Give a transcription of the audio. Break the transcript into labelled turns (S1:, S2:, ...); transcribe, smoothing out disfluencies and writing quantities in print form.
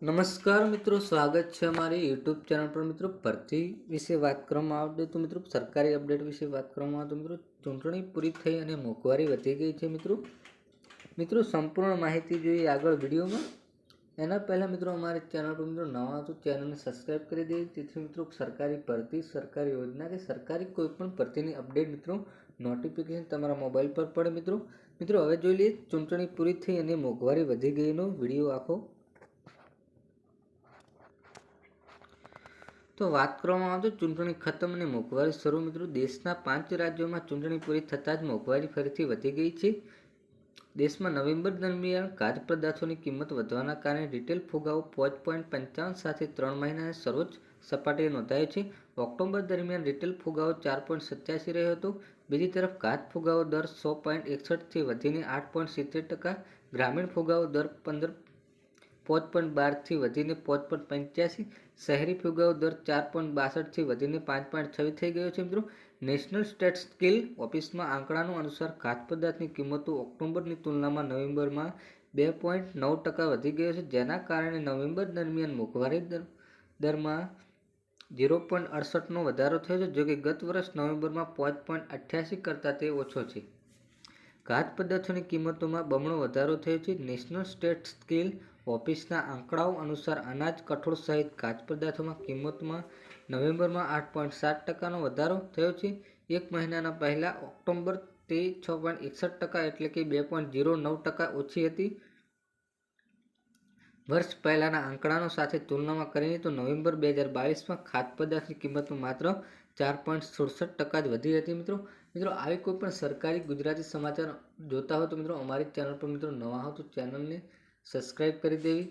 S1: નમસ્કાર મિત્રો, સ્વાગત છે અમારી યુટ્યુબ ચેનલ પર। મિત્રો, ભરતી વિશે વાત કરવામાં આવે તો મિત્રો સરકારી અપડેટ વિશે વાત કરવામાં આવે તો મિત્રો ચૂંટણી પૂરી થઈ અને મોંઘવારી વધી ગઈ છે। મિત્રો સંપૂર્ણ માહિતી જોઈએ આગળ વિડીયોમાં। એના પહેલાં મિત્રો અમારી ચેનલ પર મિત્રો નવા તો ચેનલને સબસ્ક્રાઈબ કરી દેવી, તેથી મિત્રો સરકારી ભરતી, સરકારી યોજના કે સરકારી કોઈપણ ભરતીની અપડેટ મિત્રો નોટિફિકેશન તમારા મોબાઈલ પર પડે। મિત્રો હવે જોઈ લઈએ ચૂંટણી પૂરી થઈ અને મોંઘવારી વધી ગઈનો વિડીયો આખો। તો વાત કરવામાં આવે તો ચૂંટણી ખતમ અને મોંઘવારી શરૂ। મિત્રો દેશના 5 રાજ્યોમાં ચૂંટણી પૂરી થતાં જ મોંઘવારી ફરીથી વધી ગઈ છે। દેશમાં નવેમ્બર દરમિયાન ખાદ્ય પદાર્થોની કિંમત વધવાના કારણે રિટેલ ફુગાવો 5.55 સાથે 3 મહિનાની સર્વોચ્ચ સપાટીએ નોંધાયો છે। ઓક્ટોબર દરમિયાન રિટેલ ફુગાવો 4.87 રહ્યો હતો। બીજી તરફ ખાદ્ય ફુગાવો દર 6.61થી વધીને 8.70%, ગ્રામીણ ફુગાવો દર 5.12થી વધીને 5.85, શહેરી ફુગાવો દર 4.62થી વધીને 5.26 થઈ ગયો છે। મિત્રો નેશનલ સ્ટેટિસ્ટિકલ ઓફિસના આંકડાનો અનુસાર ખાદ્ય પદાર્થની કિંમતો ઓક્ટોબરની તુલનામાં નવેમ્બરમાં 2.9% વધી ગયો છે, જેના કારણે નવેમ્બર દરમિયાન મોંઘવારી દરમાં 0.68નો વધારો થયો છે, જો કે ગત વર્ષ નવેમ્બરમાં 5.88 કરતાં તે ઓછો છે। ખાદ્ય પદાર્થોની કિંમતોમાં બમણો વધારો થયો છે। નેશનલ સ્ટેટિસ્ટિકલ ઓફિસના આંકડાઓ અનુસાર અનાજ, કઠોળ સહિત ખાદ્ય પદાર્થોમાં કિંમતમાં નવેમ્બરમાં 8.7%નો વધારો થયો છે। એક મહિનાના પહેલા ઓક્ટોબર તે 6.61% એટલે કે 2.09% ઓછી હતી। વર્ષ પહેલાના આંકડાનો સાથે તુલનામાં કરીએ તો નવેમ્બર 2022માં ખાદ્ય પદાર્થની કિંમતો માત્ર 4.67% જ વધી હતી। મિત્રો આવી કોઈ પણ સરકારી ગુજરાતી સમાચાર જોતા હો તો મિત્રો અમારી ચેનલ પર મિત્રો નવા હો તો ચેનલને સબસ્ક્રાઈબ કરી દેવી।